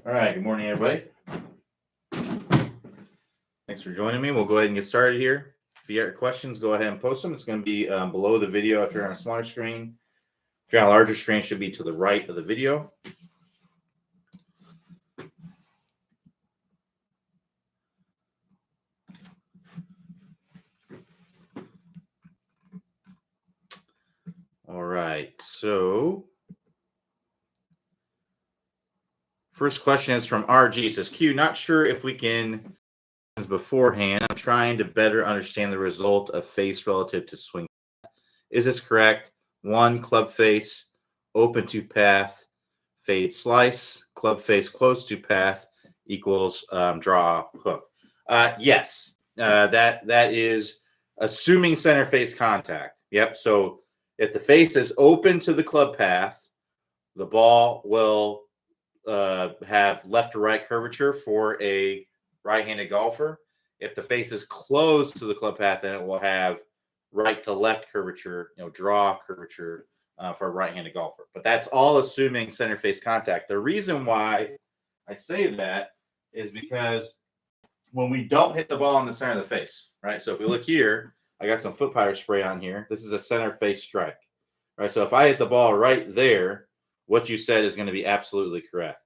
All right, good morning, everybody. Thanks for joining me. We'll go ahead and get started here. If you got questions, go ahead and post them. It's going to be below the video if you're on a smaller screen. If you're on a larger screen, it should be to the right of the video. All right, so first question is from RG. It says, Q, not sure if we can beforehand. I'm trying to better understand the result of face relative to swing. Is this correct? 1, club face, open to path, fade slice, club face close to path equals draw hook. Yes, that is assuming center face contact. Yep. So if the face is open to the club path, the ball will have left to right curvature for a right-handed golfer. If the face is closed to the club path, then it will have right to left curvature, draw curvature for a right-handed golfer. But that's all assuming center face contact. The reason why I say that is because when we don't hit the ball in the center of the face, right? So if we look here, I got some foot powder spray on here. This is a center face strike, right? So if I hit the ball right there, what you said is going to be absolutely correct.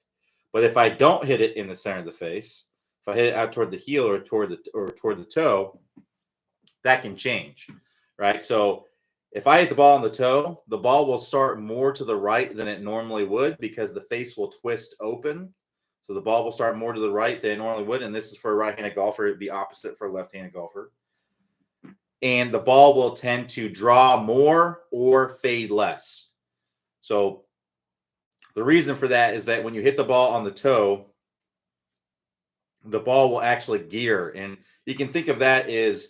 But if I don't hit it in the center of the face, if I hit it out toward the heel or toward the toe, that can change, right? So if I hit the ball on the toe, the ball will start more to the right than it normally would because the face will twist open. So the ball will start more to the right than it normally would. And this is for a right-handed golfer. It'd be opposite for a left-handed golfer. And the ball will tend to draw more or fade less. So the reason for that is that when you hit the ball on the toe, the ball will actually gear. And you can think of that as,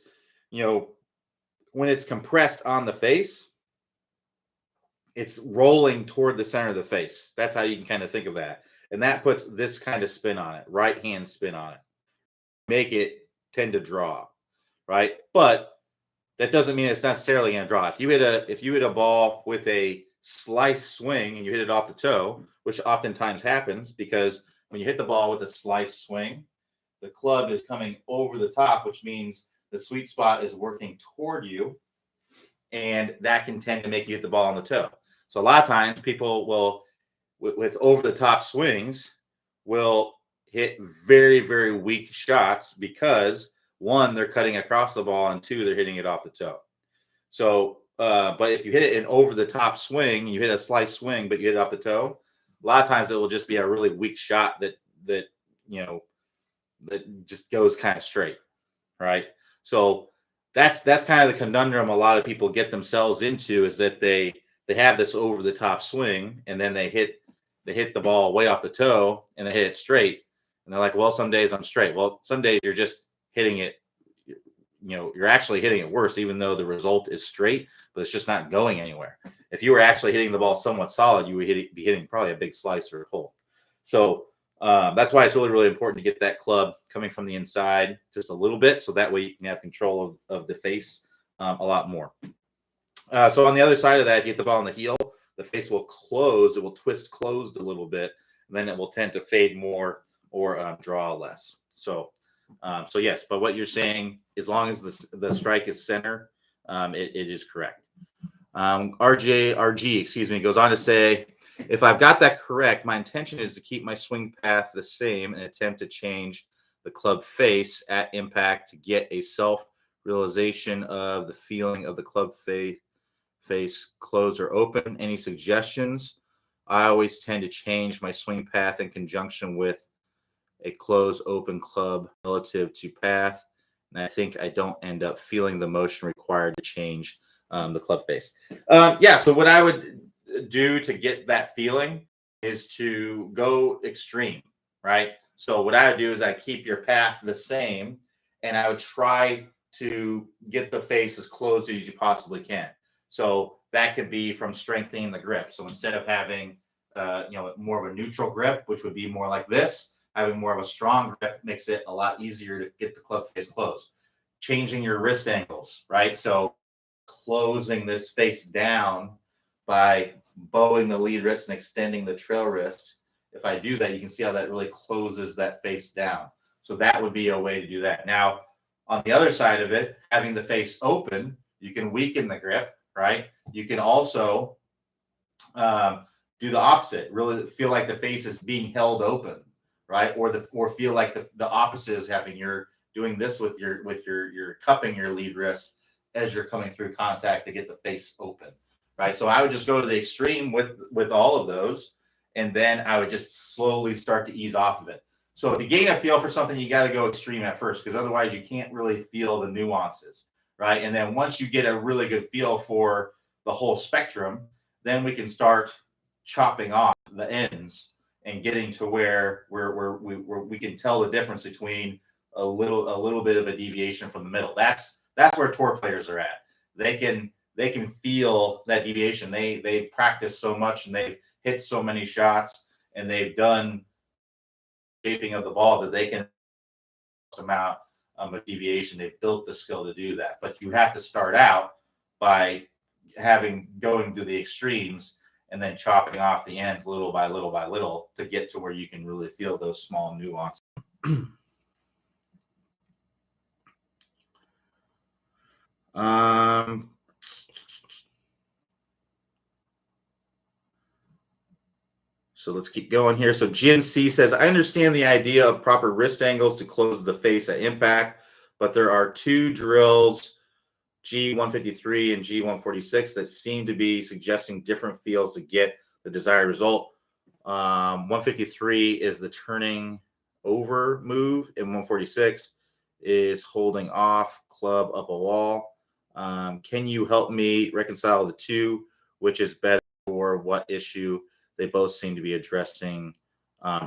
when it's compressed on the face, it's rolling toward the center of the face. That's how you can kind of think of that. And that puts this kind of spin on it, right hand spin on it. Make it tend to draw, right? But that doesn't mean it's necessarily going to draw. If you hit a ball with a slice swing and you hit it off the toe, which oftentimes happens because when you hit the ball with a slice swing, the club is coming over the top, which means the sweet spot is working toward you, and that can tend to make you hit the ball on the toe. So a lot of times people will, with over-the-top swings, will hit very, very weak shots because, 1, they're cutting across the ball, and 2, they're hitting it off the toe. So, but if you hit it an over-the-top swing, you hit a slice swing, but you hit it off the toe, a lot of times it will just be a really weak shot that just goes kind of straight, right? So that's kind of the conundrum a lot of people get themselves into, is that they have this over the top swing and then they hit the ball way off the toe and they hit it straight, and they're like, well, some days I'm straight. Well, some days you're just hitting it, you're actually hitting it worse, even though the result is straight, but it's just not going anywhere. If you were actually hitting the ball somewhat solid, you would be hitting probably a big slice or a hole. So that's why it's really, really important to get that club coming from the inside just a little bit, so that way you can have control of the face a lot more. So on the other side of that, if you hit the ball on the heel, the face will close. It will twist closed a little bit, and then it will tend to fade more or draw less. So yes, but what you're saying, as long as the strike is center, it is correct. RG goes on to say, if I've got that correct, my intention is to keep my swing path the same and attempt to change the club face at impact to get a self-realization of the feeling of the club face closed or open. Any suggestions? I always tend to change my swing path in conjunction with a closed open club relative to path, and I think I don't end up feeling the motion required to change the club face. So what I would do to get that feeling is to go extreme, right? So what I would do is I keep your path the same, and I would try to get the face as closed as you possibly can. So that could be from strengthening the grip. So instead of having more of a neutral grip, which would be more like this, having more of a strong grip makes it a lot easier to get the club face closed. Changing your wrist angles, right? So closing this face down by bowing the lead wrist and extending the trail wrist if I do that, you can see how that really closes that face down. So that would be a way to do that. Now, on the other side of it, having the face open, you can weaken the grip, right? You can also do the opposite. Really feel like the face is being held open, right? Or feel like the opposite is happening. You're doing this with your cupping your lead wrist as you're coming through contact to get the face open, right? So I would just go to the extreme with all of those, and then I would just slowly start to ease off of it. So to gain a feel for something, you got to go extreme at first, because otherwise you can't really feel the nuances, right? And then once you get a really good feel for the whole spectrum, then we can start chopping off the ends and getting to where we can tell the difference between a little bit of a deviation from the middle. That's where tour players are at. They can feel that deviation. They've practiced so much, and they've hit so many shots, and they've done shaping of the ball that they can amount of deviation. They've built the skill to do that. But you have to start out by going to the extremes and then chopping off the ends little by little by little to get to where you can really feel those small nuances. So let's keep going here. So Jim C says, I understand the idea of proper wrist angles to close the face at impact, but there are two drills, G153 and G146, that seem to be suggesting different feels to get the desired result. 153 is the turning over move, and 146 is holding off club up a wall. Can you help me reconcile the two? Which is better for what issue? They both seem to be addressing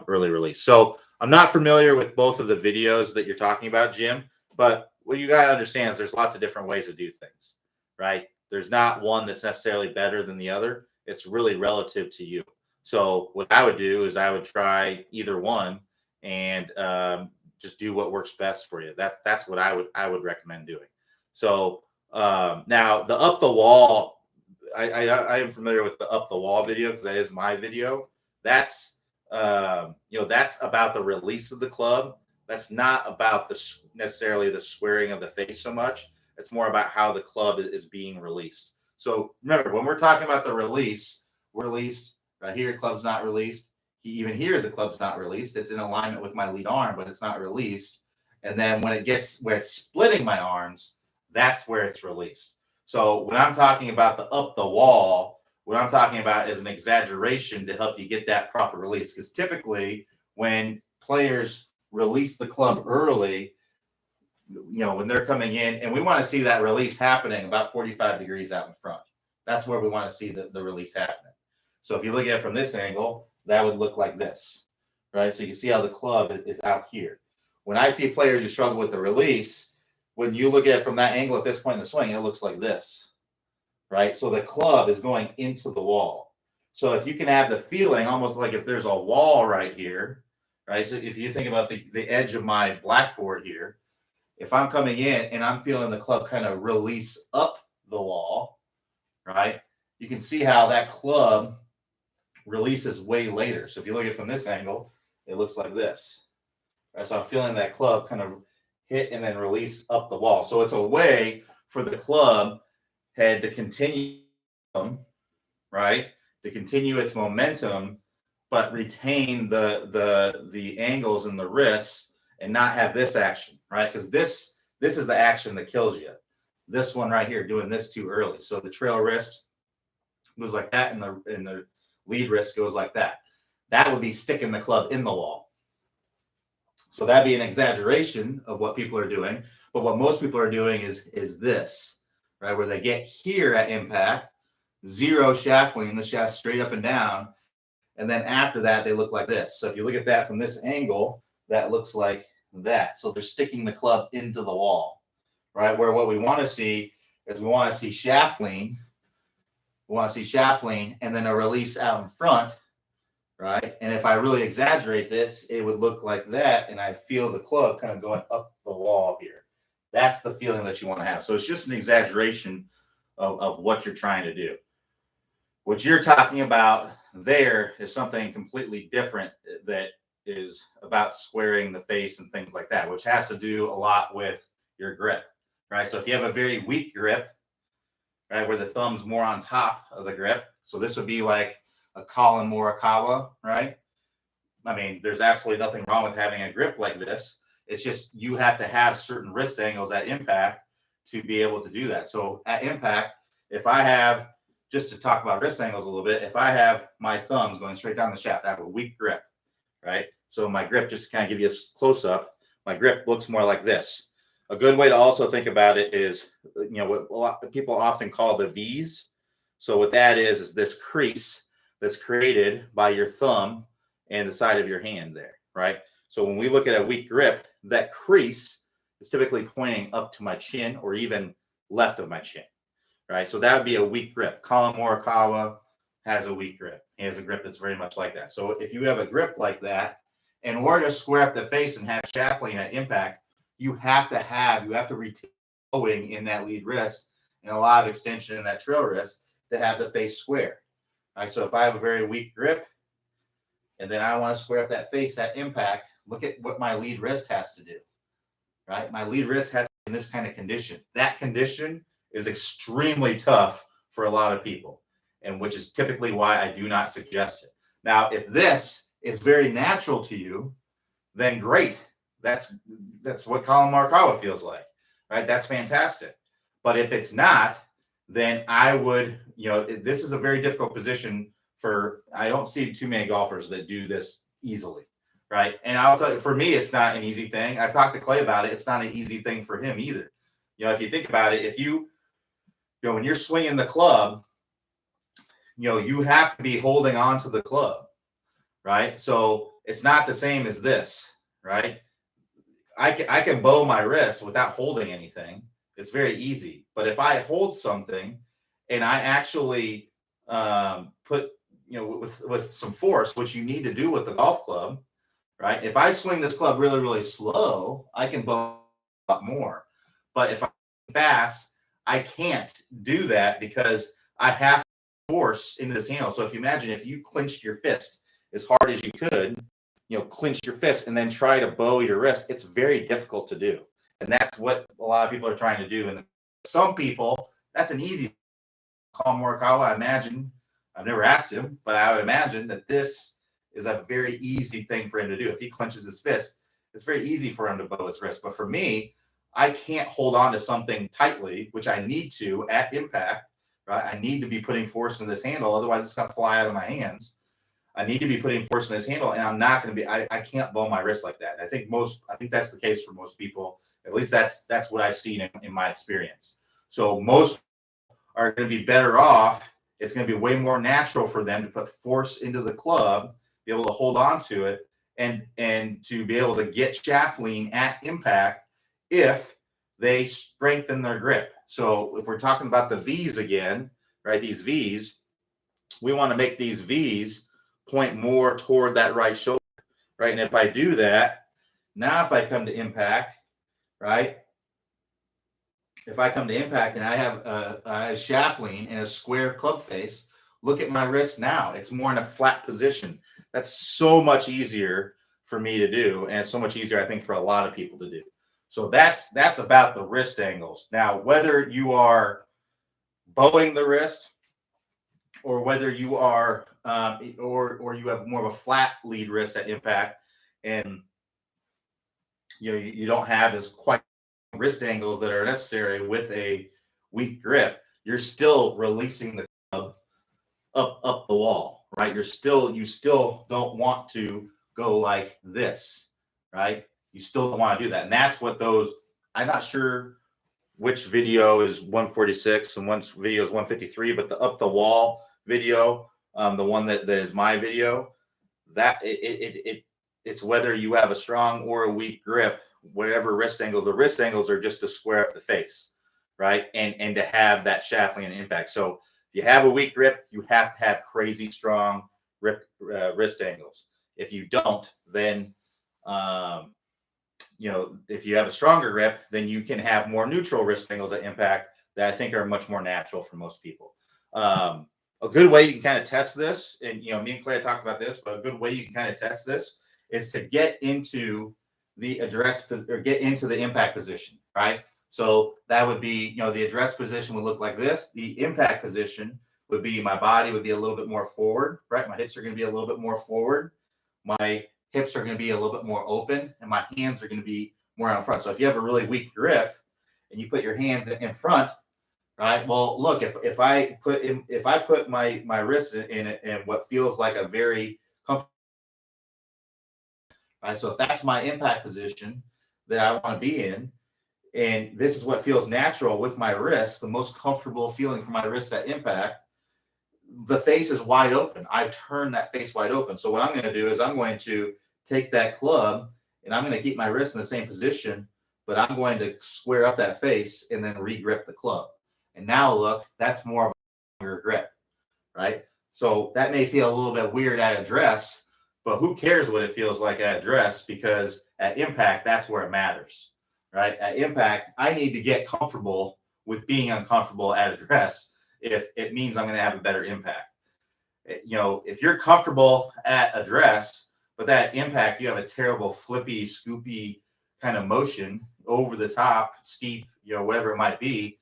early release. So I'm not familiar with both of the videos that you're talking about, Jim, but what you got to understand is there's lots of different ways to do things, right? There's not one that's necessarily better than the other. It's really relative to you. So what I would do is I would try either one and just do what works best for you. That's what I would recommend doing. So now the up the wall, I am familiar with the up the wall video because that is my video. That's that's about the release of the club. That's not about necessarily the squaring of the face so much. It's more about how the club is being released. So remember, when we're talking about the release, released right here, club's not released. Even here, the club's not released. It's in alignment with my lead arm, but it's not released. And then when it gets where it's splitting my arms, that's where it's released. So when I'm talking about the up the wall, what I'm talking about is an exaggeration to help you get that proper release. Because typically when players release the club early, when they're coming in, and we want to see that release happening about 45 degrees out in front. That's where we want to see the release happening. So if you look at it from this angle, that would look like this, right? So you can see how the club is out here. When I see players who struggle with the release, when you look at it from that angle at this point in the swing, it looks like this, right? So the club is going into the wall. So if you can have the feeling almost like if there's a wall right here, right? So if you think about the edge of my blackboard here, if I'm coming in and I'm feeling the club kind of release up the wall, right? You can see how that club releases way later. So if you look at it from this angle, it looks like this. Right? So I'm feeling that club kind of hit and then release up the wall. So it's a way for the club head to continue, right? To continue its momentum, but retain the angles in the wrists and not have this action, right? Because this is the action that kills you. This one right here, doing this too early. So the trail wrist goes like that, and the lead wrist goes like that. That would be sticking the club in the wall. So that'd be an exaggeration of what people are doing. But what most people are doing is this, right? Where they get here at impact, zero shaft lean, the shaft straight up and down. And then after that, they look like this. So if you look at that from this angle, that looks like that. So they're sticking the club into the wall, right? Where what we want to see is we want to see shaft lean. We want to see shaft lean and then a release out in front, right? And if I really exaggerate this, it would look like that. And I feel the club kind of going up the wall here. That's the feeling that you want to have. So it's just an exaggeration of what you're trying to do. What you're talking about there is something completely different that is about squaring the face and things like that, which has to do a lot with your grip, right? So if you have a very weak grip, right, where the thumb's more on top of the grip, so this would be like a Colin Morikawa, right? I mean, there's absolutely nothing wrong with having a grip like this. It's just you have to have certain wrist angles at impact to be able to do that. So at impact, if I have, just to talk about wrist angles a little bit, if I have my thumbs going straight down the shaft, I have a weak grip, right? So my grip, just to kind of give you a close up, my grip looks more like this. A good way to also think about it is, what a lot of people often call the V's. So what that is this crease that's created by your thumb and the side of your hand there, right? So when we look at a weak grip, that crease is typically pointing up to my chin or even left of my chin, right? So that would be a weak grip. Colin Morikawa has a weak grip. He has a grip that's very much like that. So if you have a grip like that, in order to square up the face and have shaft lean at impact, you have to retain bowing in that lead wrist and a lot of extension in that trail wrist to have the face square. All right, so if I have a very weak grip and then I want to square up that face at impact, look at what my lead wrist has to do, right? My lead wrist has to be in this kind of condition. That condition is extremely tough for a lot of people, and which is typically why I do not suggest it. Now, if this is very natural to you, then great. That's what Colin Morikawa feels like, right? That's fantastic. But if it's not, then I would, this is a very difficult position I don't see too many golfers that do this easily, right? And I'll tell you, for me, it's not an easy thing. I've talked to Clay about it. It's not an easy thing for him either. If you think about it, when you're swinging the club, you have to be holding on to the club, right? So it's not the same as this, right? I can bow my wrist without holding anything. It's very easy. But if I hold something and I actually put, with some force, which you need to do with the golf club, right? If I swing this club really, really slow, I can bow a lot more. But if I'm fast, I can't do that because I have force into this handle. So if you imagine if you clenched your fist as hard as you could, clench your fist and then try to bow your wrist, it's very difficult to do. And that's what a lot of people are trying to do. And some people, that's an easy call. Morikawa, I imagine, I've never asked him, but I would imagine that this is a very easy thing for him to do. If he clenches his fist, it's very easy for him to bow his wrist. But for me, I can't hold on to something tightly, which I need to at impact, right? I need to be putting force in this handle. Otherwise, it's going to fly out of my hands. I need to be putting force in this handle, and I'm not going to be. I can't bow my wrist like that. I think that's the case for most people. At least that's what I've seen in my experience. So most are going to be better off. It's going to be way more natural for them to put force into the club, be able to hold on to it, and to be able to get shaft lean at impact if they strengthen their grip. So if we're talking about the V's again, right? These V's, we want to make these V's point more toward that right shoulder, right? And if I do that, now if I come to impact, right? If I come to impact and I have a shaft lean and a square club face, look at my wrist now. It's more in a flat position. That's so much easier for me to do, and it's so much easier, I think, for a lot of people to do. So that's about the wrist angles. Now, whether you are bowing the wrist or whether you are or you have more of a flat lead wrist at impact, and you don't have as quite wrist angles that are necessary with a weak grip, you're still releasing the club up the wall, right? You still don't want to go like this, right? You still don't want to do that. And that's what I'm not sure which video is 146 and one video is 153, but the up the wall video, the one that is my video, that it's whether you have a strong or a weak grip, whatever wrist angle. The wrist angles are just to square up the face, right? And to have that shaft lean impact. So if you have a weak grip, you have to have crazy strong wrist angles. If you don't, then if you have a stronger grip, then you can have more neutral wrist angles at impact that I think are much more natural for most people. a good way you can kind of test this, and me and Clay talked about this, but a good way you can kind of test this is to get into the address or get into the impact position, right? So that would be, the address position would look like this. The impact position would be my body would be a little bit more forward, right? My hips are going to be a little bit more forward. My hips are going to be a little bit more open, and my hands are going to be more out front. So if you have a really weak grip and you put your hands in front, right? Well, look, if I put my wrist in what feels like a very comfortable, right? So if that's my impact position that I want to be in, and this is what feels natural with my wrist, the most comfortable feeling for my wrist at impact, the face is wide open. I've turned that face wide open. So what I'm going to do is I'm going to take that club and I'm going to keep my wrist in the same position, but I'm going to square up that face and then re-grip the club. And now look, that's more of a longer grip, right? So that may feel a little bit weird at address, but who cares what it feels like at address? Because at impact, that's where it matters, right? At impact, I need to get comfortable with being uncomfortable at address if it means I'm going to have a better impact. If you're comfortable at address, but that impact, you have a terrible flippy, scoopy kind of motion over the top, steep, whatever it might be.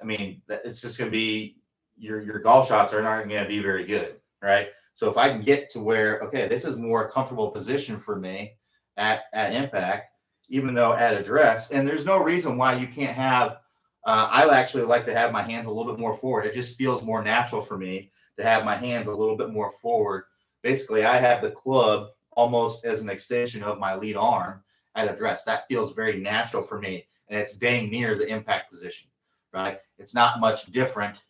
I mean, it's just going to be your golf shots are not going to be very good, right? So if I can get to where, okay, this is more comfortable position for me at impact, even though at address, and there's no reason why you can't have. I actually like to have my hands a little bit more forward. It just feels more natural for me to have my hands a little bit more forward. Basically, I have the club almost as an extension of my lead arm at address. That feels very natural for me, and it's dang near the impact position, right? It's not much different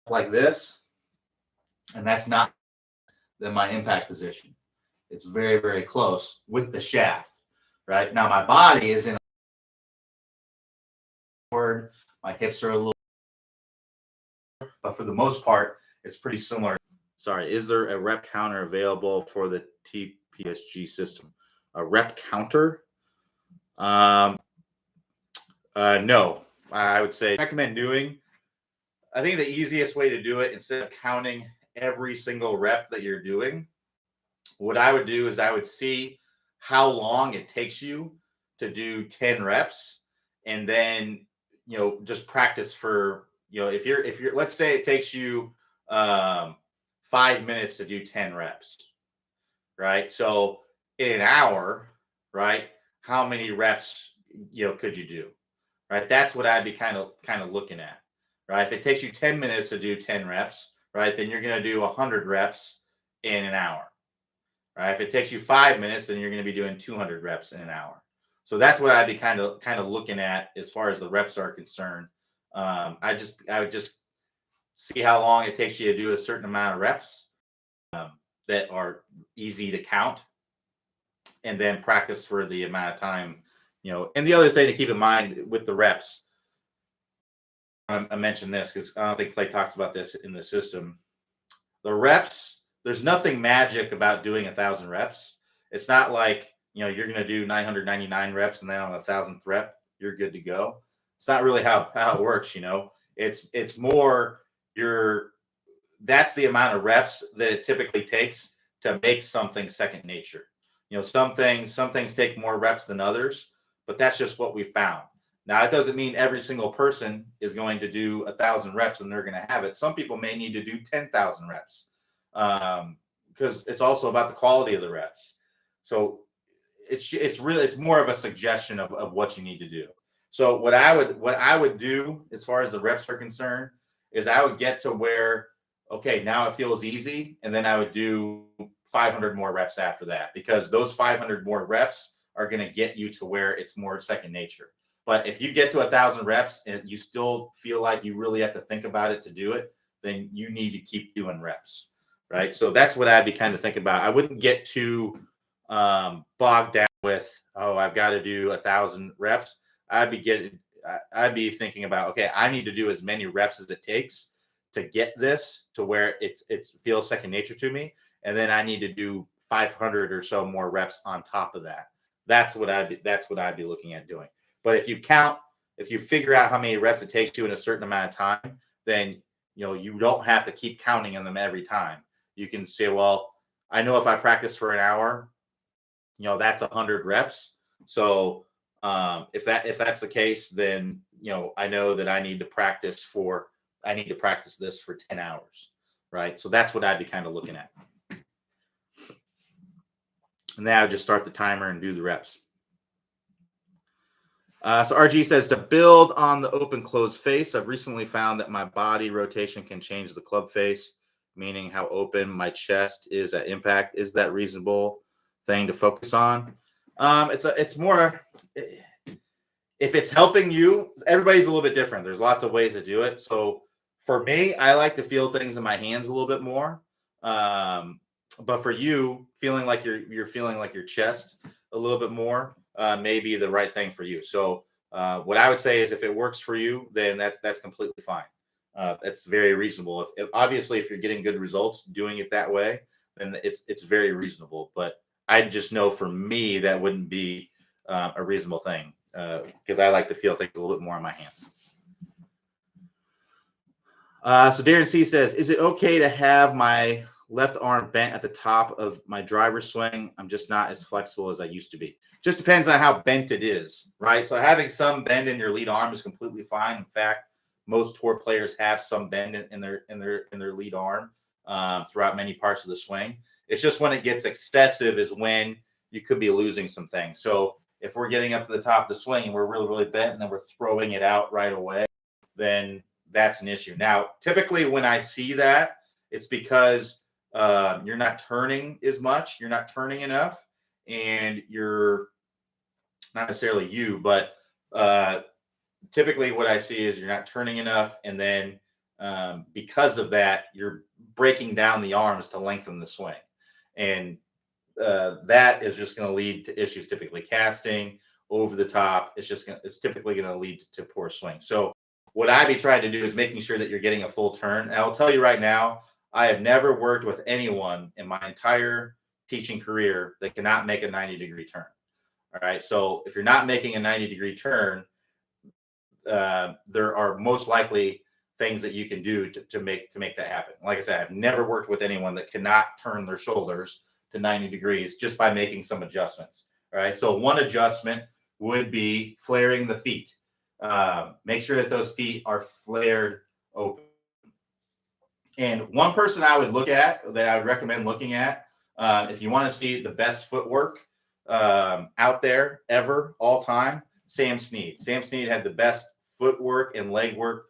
like this, and that's not than my impact position. It's very, very close with the shaft, right? Now my body is in forward, my hips are a little, but for the most part, it's pretty similar. Sorry, is there a rep counter available for the TPSG system? A rep counter? No. I would say recommend doing. I think the easiest way to do it, instead of counting every single rep that you're doing, what I would do is I would see how long it takes you to do 10 reps, and then just practice for if you're let's say it takes you 5 minutes to do 10 reps, right? So in an hour, right, how many reps could you do, right? That's what I'd be kind of looking at, right? If it takes you 10 minutes to do 10 reps, right, then you're going to do 100 reps in an hour, right? If it takes you 5 minutes, then you're going to be doing 200 reps in an hour. So that's what I'd be kind of looking at as far as the reps are concerned. I would just see how long it takes you to do a certain amount of reps that are easy to count, and then practice for the amount of time, And the other thing to keep in mind with the reps, I mentioned this because I don't think Clay talks about this in the system. The reps, there's nothing magic about doing 1,000 reps. It's not like you're going to do 999 reps and then on the 1,000th rep you're good to go. It's not really how it works. It's more that's the amount of reps that it typically takes to make something second nature. Some things take more reps than others, but that's just what we found. Now, it doesn't mean every single person is going to do 1,000 reps and they're going to have it. Some people may need to do 10,000 reps because it's also about the quality of the reps. So it's more of a suggestion of what you need to do. So what I would do as far as the reps are concerned is I would get to where, okay, now it feels easy, and then I would do 500 more reps after that, because those 500 more reps are going to get you to where it's more second nature. But if you get to 1,000 reps and you still feel like you really have to think about it to do it, then you need to keep doing reps, right? So that's what I'd be kind of thinking about. I wouldn't get too bogged down with, I've got to do 1,000 reps. I'd be thinking about, okay, I need to do as many reps as it takes to get this to where it feels second nature to me, and then I need to do 500 or so more reps on top of that. That's what I'd be looking at doing. But if you figure out how many reps it takes you in a certain amount of time, then you don't have to keep counting on them every time. You can say, well, I know if I practice for an hour, that's 100 reps. So if that's the case, then I know that I need to practice this for 10 hours, right? So that's what I'd be kind of looking at. And then I would just start the timer and do the reps. So RG says, to build on the open closed face, I've recently found that my body rotation can change the club face, meaning how open my chest is at impact. Is that reasonable thing to focus on? It's more, if it's helping you, everybody's a little bit different. There's lots of ways to do it. So for me, I like to feel things in my hands a little bit more. But for you, feeling like you're feeling like your chest a little bit more may be the right thing for you. So what I would say is, if it works for you, then that's completely fine. That's very reasonable. Obviously, if you're getting good results doing it that way, then it's very reasonable. But I just know for me that wouldn't be a reasonable thing, because I like to feel things a little bit more in my hands. So Darren C says, is it okay to have my left arm bent at the top of my driver's swing? I'm just not as flexible as I used to be. Just depends on how bent it is, right? So having some bend in your lead arm is completely fine. In fact, most tour players have some bend in their lead arm throughout many parts of the swing. It's just when it gets excessive is when you could be losing some things. So if we're getting up to the top of the swing and we're really, really bent and then we're throwing it out right away, then that's an issue. Now, typically when I see that, it's because you're not turning as much, you're not turning enough, and you're not necessarily you, but typically what I see is you're not turning enough, and then because of that, you're breaking down the arms to lengthen the swing, and that is just going to lead to issues. Typically, casting over the top. It's typically going to lead to poor swing. So what I'd be trying to do is making sure that you're getting a full turn. And I'll tell you right now, I have never worked with anyone in my entire teaching career that cannot make a 90-degree turn. All right. So if you're not making a 90-degree turn, there are most likely things that you can do to make that happen. Like I said, I've never worked with anyone that cannot turn their shoulders to 90 degrees just by making some adjustments. All right. So one adjustment would be flaring the feet. Make sure that those feet are flared open. And one person I would look at, that I would recommend looking at, if you want to see the best footwork out there ever, all time, Sam Snead. Sam Snead had the best footwork and leg work,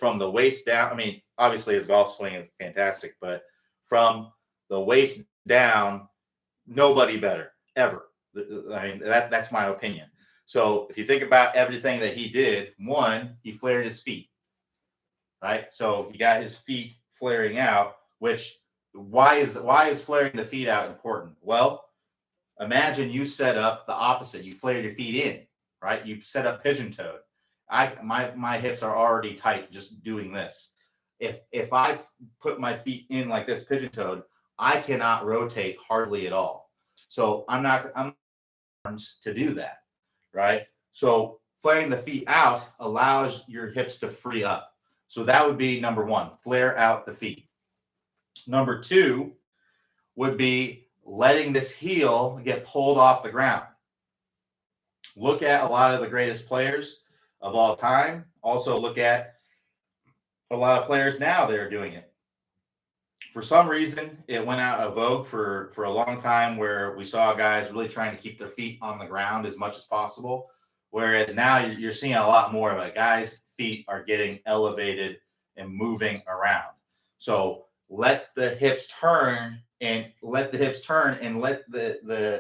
from the waist down. I mean, obviously his golf swing is fantastic, but from the waist down, nobody better ever. I mean, that's my opinion. So if you think about everything that he did, one, he flared his feet, right? So he got his feet flaring out, which why is flaring the feet out important? Well, imagine you set up the opposite. You flared your feet in, right? You set up pigeon-toed. My hips are already tight just doing this. If I put my feet in like this, pigeon-toed, I cannot rotate hardly at all. So I'm to do that, right? So flaring the feet out allows your hips to free up. So that would be number one, flare out the feet. Number two would be letting this heel get pulled off the ground. Look at a lot of the greatest players of all time. Also look at a lot of players now that are doing it. For some reason, it went out of vogue for a long time, where we saw guys really trying to keep their feet on the ground as much as possible. Whereas now you're seeing a lot more of it. Guys' feet are getting elevated and moving around. So let the hips turn and let the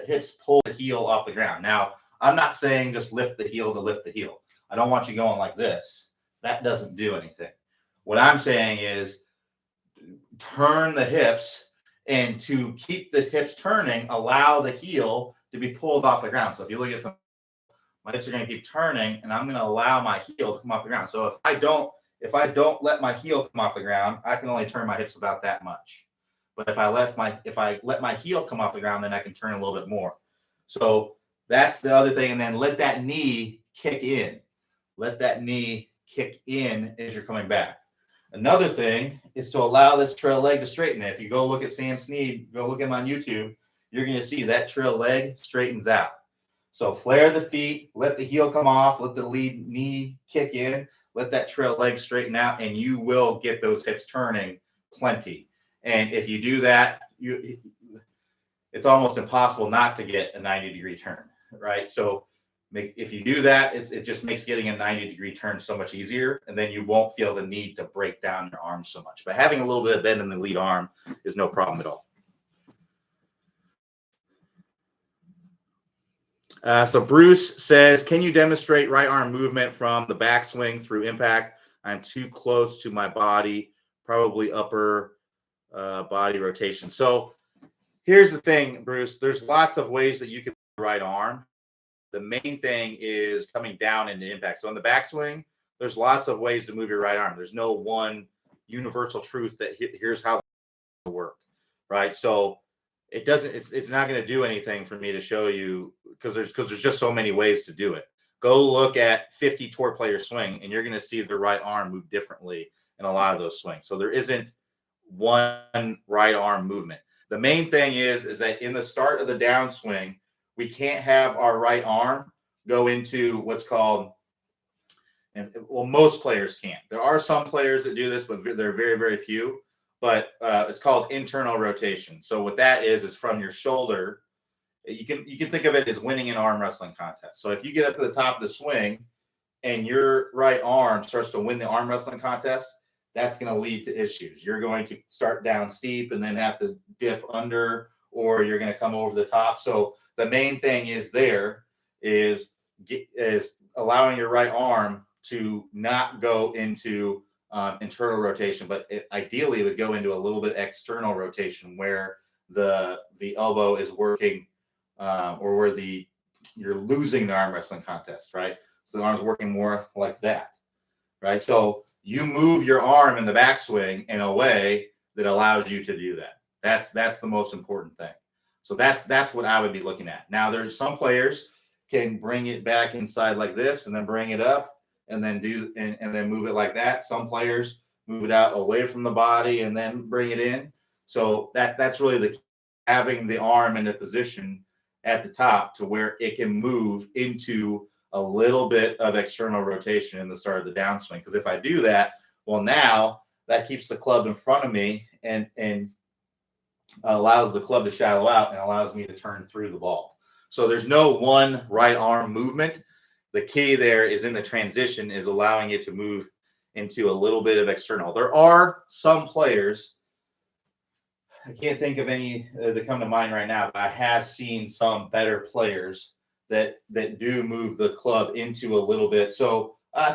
hips pull the heel off the ground. Now, I'm not saying just lift the heel to lift the heel. I don't want you going like this. That doesn't do anything. What I'm saying is turn the hips, and to keep the hips turning, allow the heel to be pulled off the ground. So if you look at my hips are going to keep turning, and I'm going to allow my heel to come off the ground. So if I don't let my heel come off the ground, I can only turn my hips about that much. But if I let my heel come off the ground, then I can turn a little bit more. So that's the other thing. And then let that knee kick in. Let that knee kick in as you're coming back. Another thing is to allow this trail leg to straighten. If you go look at Sam Snead, go look at him on YouTube, you're going to see that trail leg straightens out. So flare the feet, let the heel come off, let the lead knee kick in, let that trail leg straighten out, and you will get those hips turning plenty. And if you do that, it's almost impossible not to get a 90-degree turn, right? So if you do that, it just makes getting a 90-degree turn so much easier, and then you won't feel the need to break down your arms so much. But having a little bit of bend in the lead arm is no problem at all. So Bruce says, can you demonstrate right arm movement from the backswing through impact? I'm too close to my body, probably upper body rotation. So here's the thing, Bruce. There's lots of ways that you can move the right arm. The main thing is coming down into impact. So in the backswing, there's lots of ways to move your right arm. There's no one universal truth that here's how it works, right? So it doesn't. It's not going to do anything for me to show you because there's just so many ways to do it. Go look at 50 tour players swing, and you're going to see their right arm move differently in a lot of those swings. So there isn't one right arm movement. The main thing is that in the start of the downswing, we can't have our right arm go into what's called, and well, most players can't. There are some players that do this, but they're very, very few. But it's called internal rotation. So what that is from your shoulder. You can think of it as winning an arm wrestling contest. So if you get up to the top of the swing and your right arm starts to win the arm wrestling contest, that's going to lead to issues. You're going to start down steep and then have to dip under, or you're going to come over the top. So the main thing is allowing your right arm to not go into internal rotation, but ideally it would go into a little bit external rotation where the elbow is working or where you're losing the arm wrestling contest, right? So the arm's working more like that, right? So you move your arm in the backswing in a way that allows you to do that. That's the most important thing. So that's what I would be looking at. Now there's some players can bring it back inside like this and then bring it up and then and then move it like that. Some players move it out away from the body and then bring it in. So that's really the having the arm in a position at the top to where it can move into a little bit of external rotation in the start of the downswing. Because if I do that, well, now that keeps the club in front of me and allows the club to shallow out and allows me to turn through the ball. So there's no one right arm movement. The key there is in the transition is allowing it to move into a little bit of external. There are some players, I can't think of any that come to mind right now, but I have seen some better players that do move the club into a little bit. So I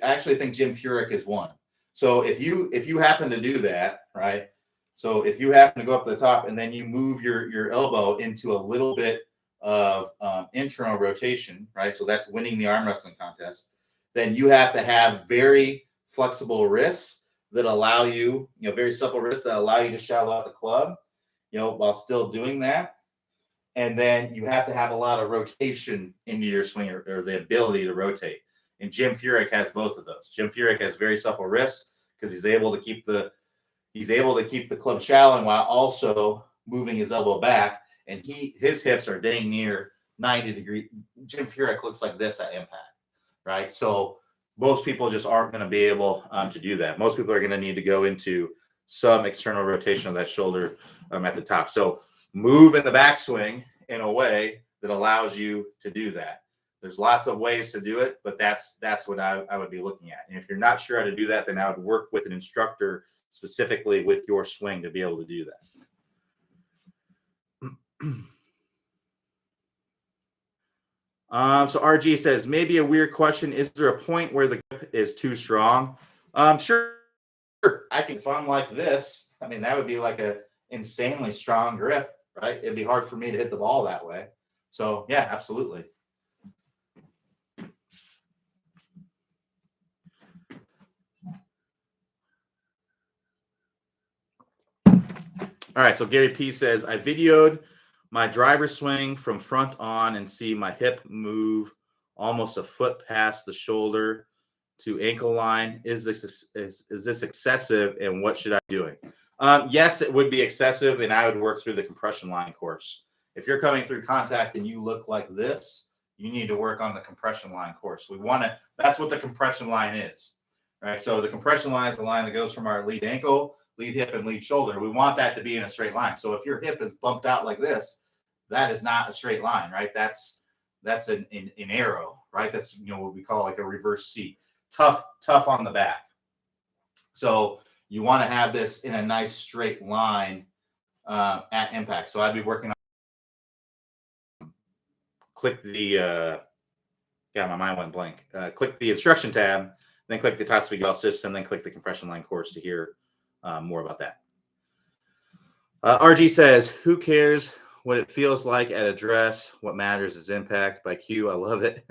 actually think Jim Furyk is one. So if you happen to do that, right? So if you happen to go up to the top and then you move your elbow into a little bit of internal rotation, right? So that's winning the arm wrestling contest. Then you have to have very flexible wrists that allow you, very supple wrists that allow you to shallow out the club, while still doing that. And then you have to have a lot of rotation into your swing or the ability to rotate. And Jim Furyk has both of those. Jim Furyk has very supple wrists because he's able to keep the club shallow while also moving his elbow back. And his hips are dang near 90 degrees. Jim Furyk looks like this at impact, right? So most people just aren't going to be able to do that. Most people are going to need to go into some external rotation of that shoulder at the top. So move in the backswing in a way that allows you to do that. There's lots of ways to do it, but that's what I would be looking at. And if you're not sure how to do that, then I would work with an instructor specifically with your swing to be able to do that. So RG says, maybe a weird question. Is there a point where the grip is too strong? Sure. If I'm like this, that would be like a insanely strong grip, right? It'd be hard for me to hit the ball that way. So yeah, absolutely. All right. So Gary P says, I videoed my driver swing from front on and see my hip move almost a foot past the shoulder. to ankle line. Is this excessive, and what should I be doing? Yes, it would be excessive, and I would work through the compression line course. If you're coming through contact and you look like this, you need to work on the compression line course. We want to. That's what the compression line is, right? So the compression line is the line that goes from our lead ankle, lead hip, and lead shoulder. We want that to be in a straight line. So if your hip is bumped out like this, that is not a straight line, right? That's an arrow, right? That's what we call like a reverse C. Tough on the back. So you want to have this in a nice straight line at impact. So I'd be working on, click the, my mind went blank. Click the instruction tab, then click the Tasvigal system, then click the compression line course to hear more about that. RG says, who cares what it feels like at address? What matters is impact by Q. I love it.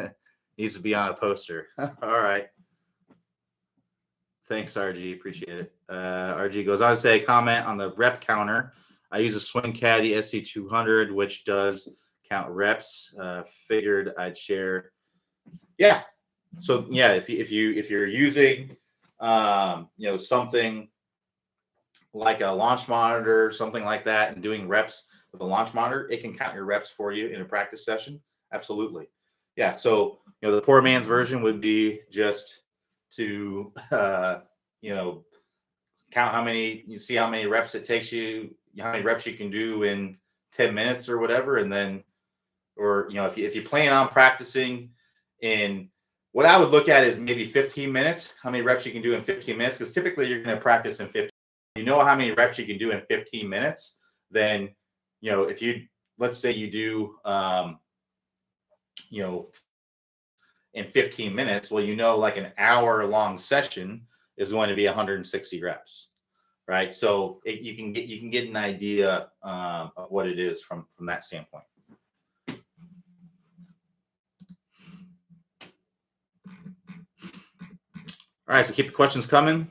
Needs to be on a poster. All right. Thanks, RG. Appreciate it. RG goes on to say, comment on the rep counter. I use a Swing Caddy SC200, which does count reps. Figured I'd share. Yeah. So yeah, if you're using something like a launch monitor, something like that, and doing reps with a launch monitor, it can count your reps for you in a practice session. Absolutely. Yeah. So the poor man's version would be just to count how many reps it takes you, how many reps you can do in 10 minutes or whatever, and then if you plan on practicing in, what I would look at is maybe 15 minutes, how many reps you can do in 15 minutes, because typically you're going to practice in 15. You know how many reps you can do in 15 minutes, then if let's say you do in 15 minutes, well, like an hour-long session is going to be 160 reps, right? So you can get an idea of what it is from that standpoint. All right, so keep the questions coming.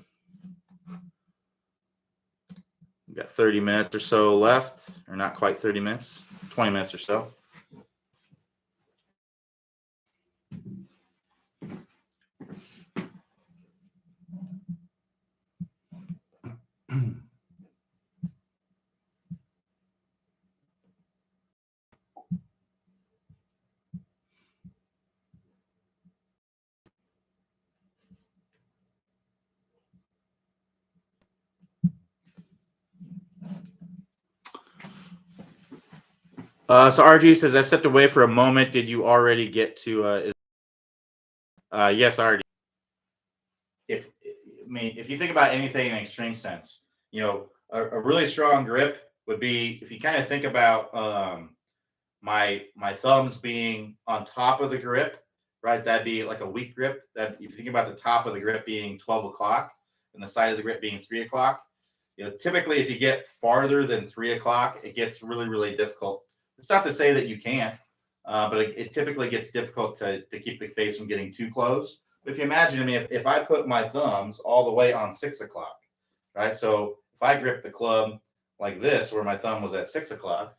We've got 30 minutes or so left, or not quite 30 minutes, 20 minutes or so. So RG says, I stepped away for a moment. Did you already get to? Yes, already. If you think about anything in an extreme sense, a really strong grip would be, if you kind of think about my thumbs being on top of the grip, right? That'd be like a weak grip. That if you think about the top of the grip being 12 o'clock and the side of the grip being 3 o'clock, typically if you get farther than 3 o'clock, it gets really, really difficult. It's not to say that you can't, but it typically gets difficult to keep the face from getting too close. But if you imagine, if I put my thumbs all the way on 6 o'clock, right? So if I grip the club like this, where my thumb was at 6 o'clock,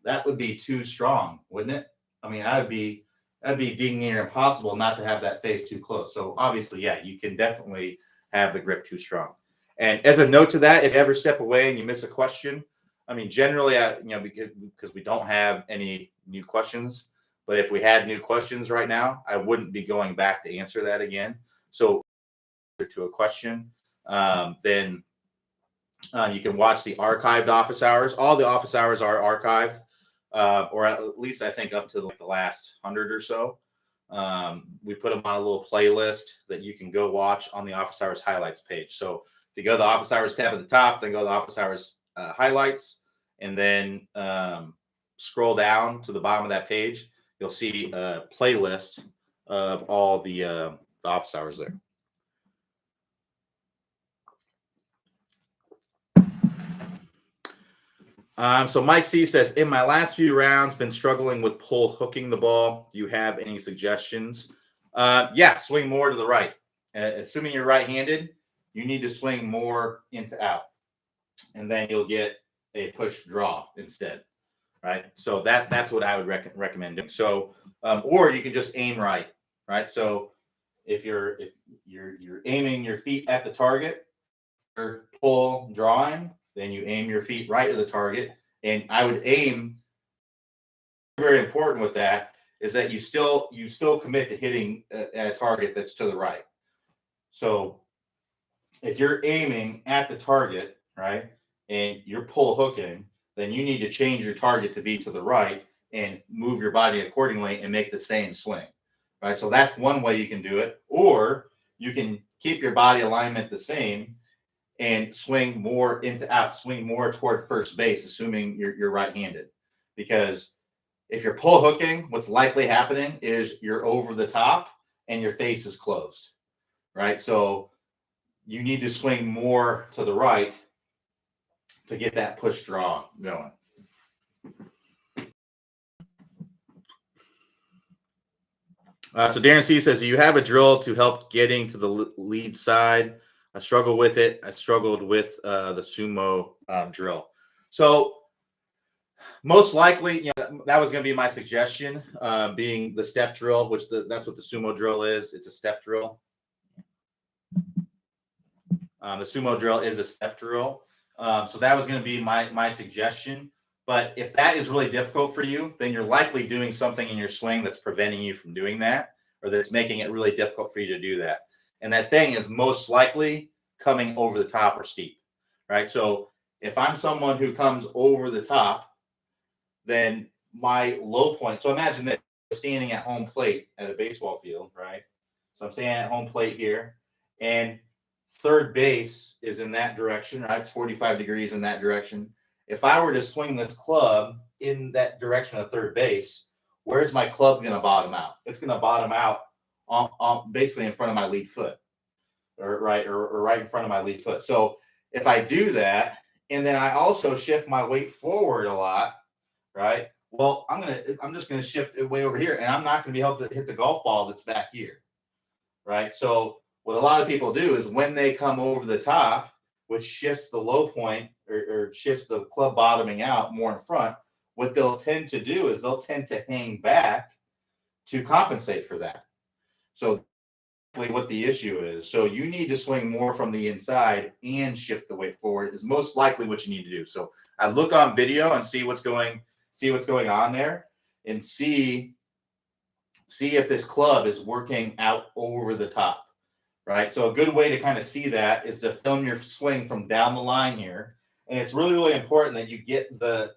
that would be too strong, wouldn't it? That'd be dang near impossible not to have that face too close. So obviously, yeah, you can definitely have the grip too strong. And as a note to that, if you ever step away and you miss a question, generally, because we don't have any new questions, but if we had new questions right now, I wouldn't be going back to answer that again. So to a question, then you can watch the archived office hours. All the office hours are archived, or at least I think up to the last 100 or so. We put them on a little playlist that you can go watch on the office hours highlights page. So if you go to the office hours tab at the top, then go to the office hours highlights, and then scroll down to the bottom of that page, you'll see a playlist of all the office hours there. So Mike C says, in my last few rounds, been struggling with pull hooking the ball. Do you have any suggestions? Yeah, swing more to the right. Assuming you're right-handed, you need to swing more into out, and then you'll get a push draw instead, right? So that's what I would recommend doing. So, or you can just aim right? So if you're aiming your feet at the target, or pull drawing, then you aim your feet right to the target. And I would aim, very important with that is that you still commit to hitting a target that's to the right. So if you're aiming at the target, right, and you're pull hooking, then you need to change your target to be to the right and move your body accordingly and make the same swing, right? So that's one way you can do it. Or you can keep your body alignment the same and swing more swing more toward first base, assuming you're right-handed. Because if you're pull hooking, what's likely happening is you're over the top and your face is closed, right? So you need to swing more to the right to get that push draw going. So Darren C says, do you have a drill to help getting to the lead side? I struggle with it. I struggled with the sumo drill. So most likely, that was going to be my suggestion, being the step drill, which that's what the sumo drill is. It's a step drill. The sumo drill is a step drill. So that was going to be my suggestion. But if that is really difficult for you, then you're likely doing something in your swing that's preventing you from doing that, or that's making it really difficult for you to do that. And that thing is most likely coming over the top or steep, right? So if I'm someone who comes over the top, then my low point. So imagine that standing at home plate at a baseball field, right? So I'm standing at home plate here, and third base is in that direction, right? It's 45 degrees in that direction. If I were to swing this club in that direction of third base, where's my club going to bottom out? It's going to bottom out on basically in front of my lead foot, or right in front of my lead foot. So if I do that, and then I also shift my weight forward a lot, right? Well, I'm just gonna shift it way over here, and I'm not gonna be able to hit the golf ball that's back here, right? So what a lot of people do is when they come over the top, which shifts the low point or shifts the club bottoming out more in front, what they'll tend to do is they'll tend to hang back to compensate for that. So what the issue is. So you need to swing more from the inside and shift the weight forward is most likely what you need to do. So I look on video and see what's going on there, and see if this club is working out over the top, right? So a good way to kind of see that is to film your swing from down the line here. And it's really, really important that you get the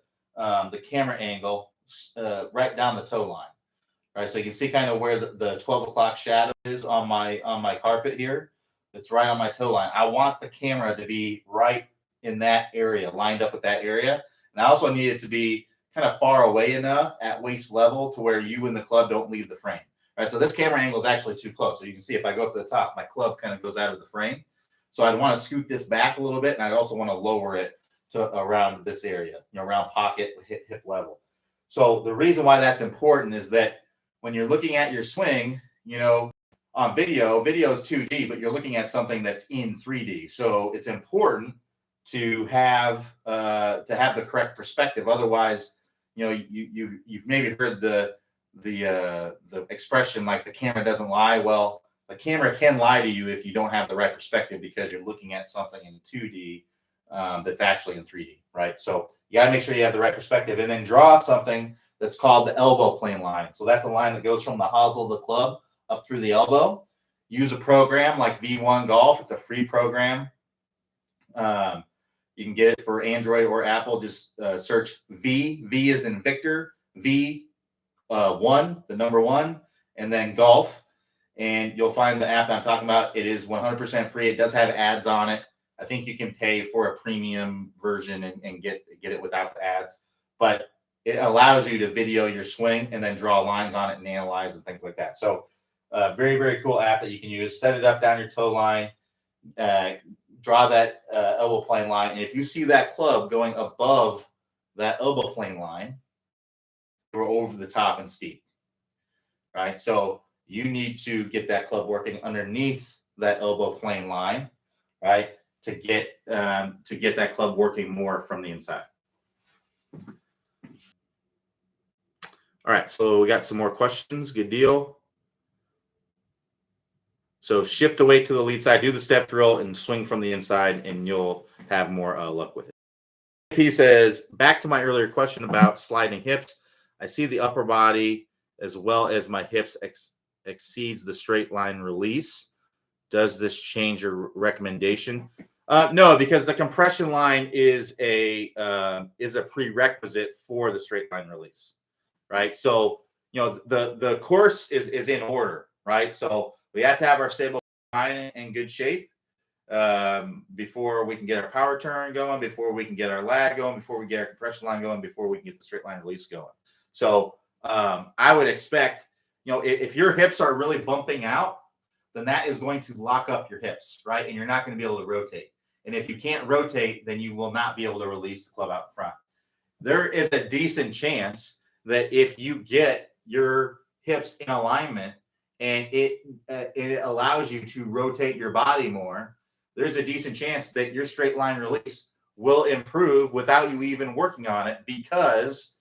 camera angle right down the toe line. Right, so you can see kind of where the 12 o'clock shadow is on my carpet here. It's right on my toe line. I want the camera to be right in that area, lined up with that area. And I also need it to be kind of far away enough at waist level to where you and the club don't leave the frame. All right, so this camera angle is actually too close. So you can see if I go up to the top, my club kind of goes out of the frame. So I'd want to scoot this back a little bit, and I'd also want to lower it to around this area, around pocket, hip level. So the reason why that's important is that when you're looking at your swing, on video is 2D, but you're looking at something that's in 3D. So it's important to have the correct perspective. Otherwise, you've maybe heard the expression like the camera doesn't lie. Well, the camera can lie to you if you don't have the right perspective, because you're looking at something in 2D that's actually in 3D, right? So you got to make sure you have the right perspective, and then draw something that's called the elbow plane line. So that's a line that goes from the hosel of the club up through the elbow. Use a program like V1 Golf. It's a free program. You can get it for Android or Apple. Just search V is in Victor, V1, the number 1, and then Golf. And you'll find the app that I'm talking about. It is 100% free. It does have ads on it. I think you can pay for a premium version and get it without the ads. But it allows you to video your swing and then draw lines on it and analyze and things like that. So very, very cool app that you can use. Set it up down your toe line, draw that elbow plane line. And if you see that club going above that elbow plane line, you're over the top and steep, right? So you need to get that club working underneath that elbow plane line, right? To get that club working more from the inside. All right, so we got some more questions. Good deal. So shift the weight to the lead side, do the step drill, and swing from the inside, and you'll have more luck with it. He says, back to my earlier question about sliding hips. I see the upper body as well as my hips exceeds the straight line release. Does this change your recommendation? No, because the compression line is a prerequisite for the straight line release, right? So the course is in order, right? So we have to have our stable line in good shape before we can get our power turn going, before we can get our lag going, before we get our compression line going, before we can get the straight line release going. So I would expect, if your hips are really bumping out, then that is going to lock up your hips, right? And you're not going to be able to rotate. And if you can't rotate, then you will not be able to release the club out front. There is a decent chance that if you get your hips in alignment and it allows you to rotate your body more, there's a decent chance that your straight line release will improve without you even working on it because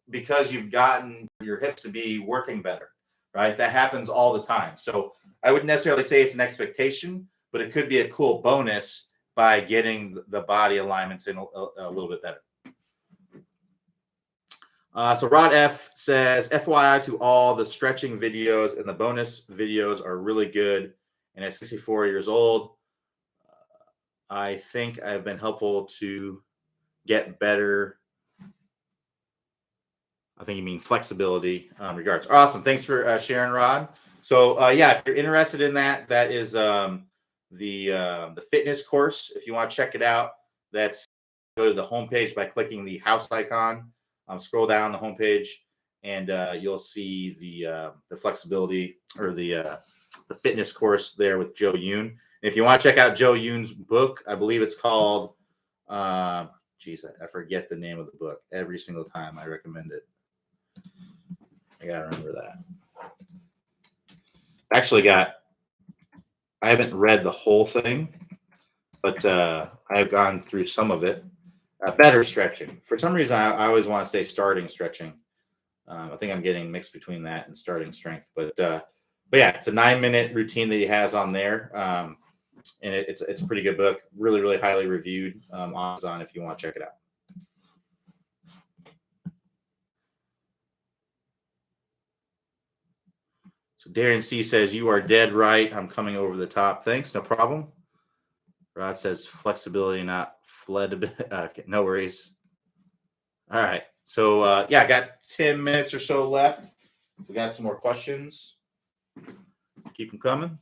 you've gotten your hips to be working better, right? That happens all the time. So I wouldn't necessarily say it's an expectation, but it could be a cool bonus by getting the body alignments in a little bit better. So Rod F says, FYI to all, the stretching videos and the bonus videos are really good. And at 64 years old, I think I've been helpful to get better. I think he means flexibility. Regards. Awesome. Thanks for sharing, Rod. So if you're interested in that, that is the fitness course. If you want to check it out, go to the homepage by clicking the house icon. Scroll down the homepage, and you'll see the flexibility or the fitness course there with Joe Yoon. And if you want to check out Joe Yoon's book, I believe it's called. I forget the name of the book every single time I recommend it. I gotta remember that. I haven't read the whole thing, but I've gone through some of it. Better stretching. For some reason, I always want to say starting stretching. I think I'm getting mixed between that and starting strength. But yeah, it's a 9-minute routine that he has on there, and it's a pretty good book. Really, really highly reviewed on Amazon if you want to check it out. So Darren C says, you are dead right. I'm coming over the top. Thanks. No problem. Rod says flexibility, not fled. No worries. All right. So, I got 10 minutes or so left. We got some more questions. Keep them coming.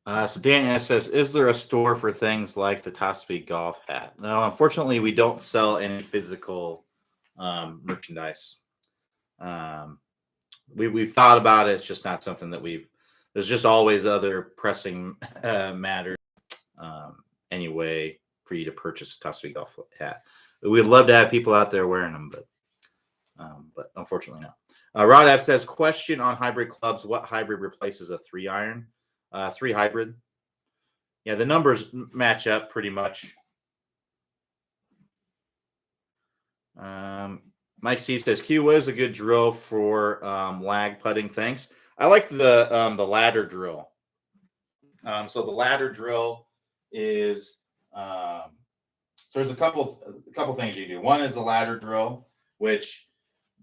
So Dan S says, "Is there a store for things like the Top Speed golf hat?" No, unfortunately, we don't sell any physical merchandise. Um, we've thought about it. It's just not something that we've. There's just always other pressing matters. Um, anyway, for you to purchase a Top Speed golf hat, we'd love to have people out there wearing them, but unfortunately, no. Rod F says, "Question on hybrid clubs: what hybrid replaces a 3-iron? 3 hybrid." Yeah, the numbers match up pretty much. Mike C says, "Q was a good drill for lag putting. Thanks. I like the ladder drill. So the ladder drill is so there's a couple things you do. One is the ladder drill, which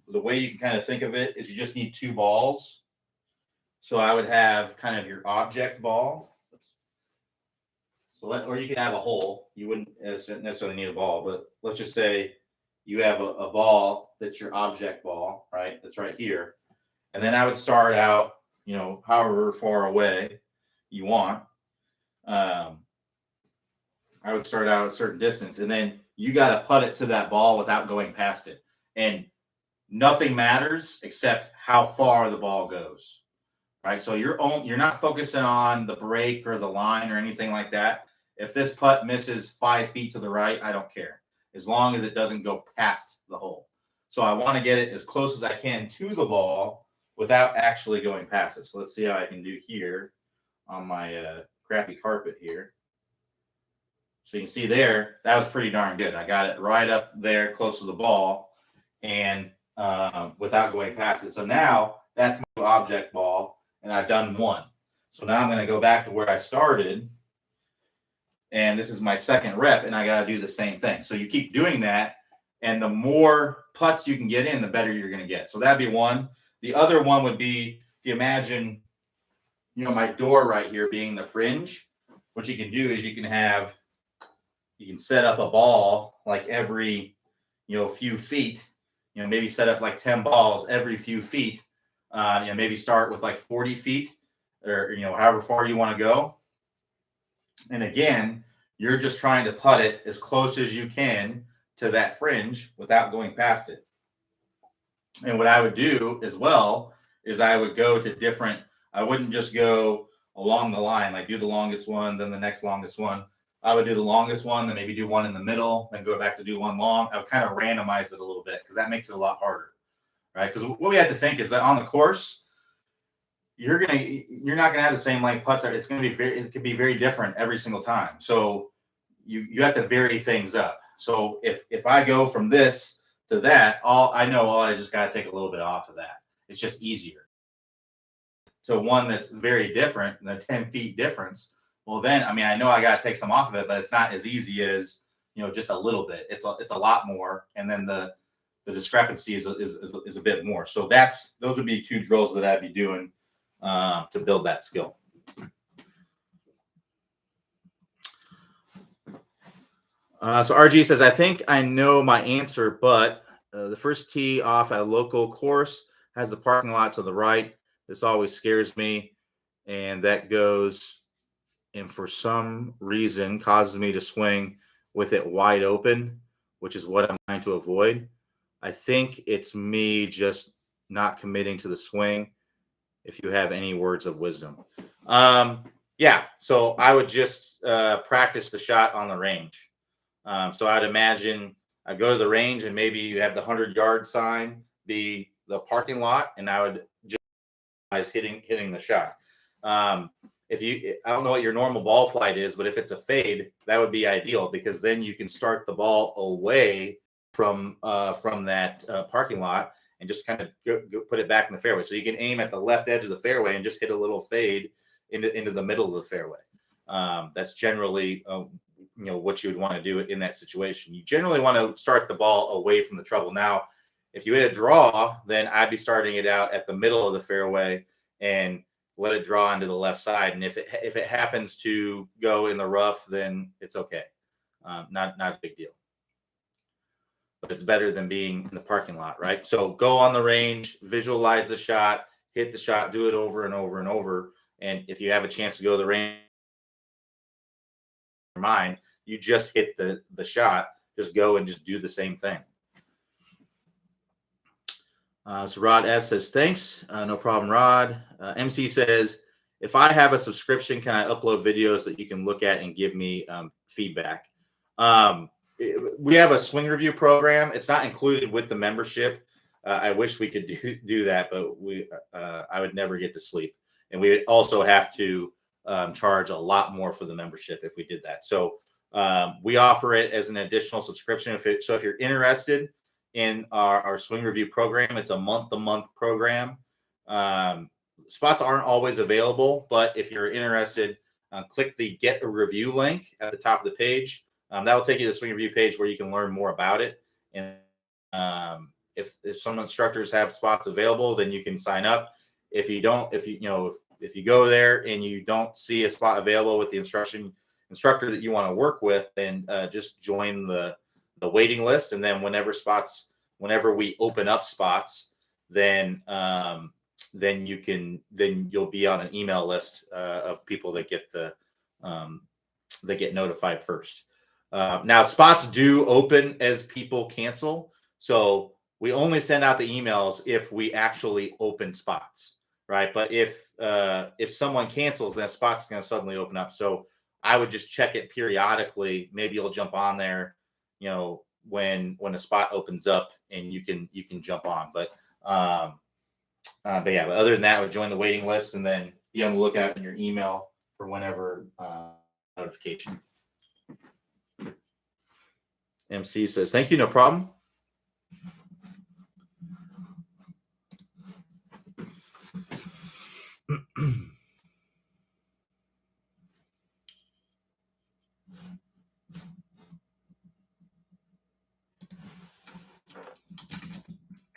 the way you can kind of think of it is you just need 2 balls. So I would have kind of your object ball. Or you could have a hole. You wouldn't necessarily need a ball, but let's just say you have a ball that's your object ball, right? That's right here. And then I would start out, however far away you want. I would start out a certain distance, and then you got to putt it to that ball without going past it. And nothing matters except how far the ball goes, right? So you're not focusing on the break or the line or anything like that. If this putt misses 5 feet to the right, I don't care, as long as it doesn't go past the hole. So I want to get it as close as I can to the ball without actually going past it. So let's see how I can do here on my crappy carpet here. So you can see there, that was pretty darn good. I got it right up there close to the ball and without going past it. So now that's my object ball, and I've done one. So now I'm going to go back to where I started, and this is my second rep, and I got to do the same thing. So you keep doing that, and the more putts you can get in, the better you're going to get. So that'd be one. The other one would be, if you imagine, my door right here being the fringe, what you can do is you can set up a ball like every, few feet, maybe set up like 10 balls every few feet. Maybe start with like 40 feet or, however far you want to go. And again, you're just trying to putt it as close as you can to that fringe without going past it. And what I would do as well is I would go to I wouldn't just go along the line, like do the longest one, then the next longest one. I would do the longest one, then maybe do one in the middle, then go back to do one long. I would kind of randomize it a little bit because that makes it a lot harder, right? Because what we have to think is that on the course, you're not gonna have the same length putts. It could be very different every single time. So you have to vary things up. So if I go from this to that, I just got to take a little bit off of that. It's just easier. So one that's very different, the 10 feet difference. Well, then, I know I got to take some off of it, but it's not as easy as, just a little bit. It's a lot more. And then the discrepancy is a bit more. So those would be 2 drills that I'd be doing to build that skill. So RG says, "I think I know my answer, but the first tee off at a local course has the parking lot to the right. This always scares me, and that goes, and for some reason causes me to swing with it wide open, which is what I'm trying to avoid. I think it's me just not committing to the swing. If you have any words of wisdom." Yeah, so I would just practice the shot on the range. So I'd imagine I go to the range and maybe you have the 100-yard sign, the parking lot, and I would just hitting the shot. I don't know what your normal ball flight is, but if it's a fade, that would be ideal because then you can start the ball away from that parking lot and just kind of go put it back in the fairway. So you can aim at the left edge of the fairway and just hit a little fade into the middle of the fairway. That's generally what you would want to do in that situation. You generally want to start the ball away from the trouble. Now, if you hit a draw, then I'd be starting it out at the middle of the fairway and let it draw into the left side. And if it happens to go in the rough, then it's okay. Not a big deal. But it's better than being in the parking lot, right? So go on the range, visualize the shot, hit the shot, do it over and over and over. And if you have a chance to go to the range your mind. You just hit the shot. Just go and just do the same thing. So Rod F says, thanks. No problem, Rod. MC says, if I have a subscription, can I upload videos that you can look at and give me feedback? We have a swing review program. It's not included with the membership. I wish we could do that, but I would never get to sleep. And we would also have to charge a lot more for the membership if we did that. So we offer it as an additional subscription. If you're interested in our swing review program, it's a month-to-month program. Spots aren't always available, but if you're interested, click the Get a Review link at the top of the page. That will take you to the swing review page where you can learn more about it. And if some instructors have spots available, then you can sign up. If you don't, if you go there and you don't see a spot available with the instructor that you want to work with, then just join the waiting list. And then whenever we open up spots, then you'll be on an email list of people that get notified first. Now spots do open as people cancel. So we only send out the emails if we actually open spots, right? But if someone cancels, then a spot's going to suddenly open up. So I would just check it periodically. Maybe you'll jump on there, when a spot opens up, and you can jump on. But yeah, but other than that, I would join the waiting list and then be on the lookout in your email for whenever notification. MC says, thank you, no problem.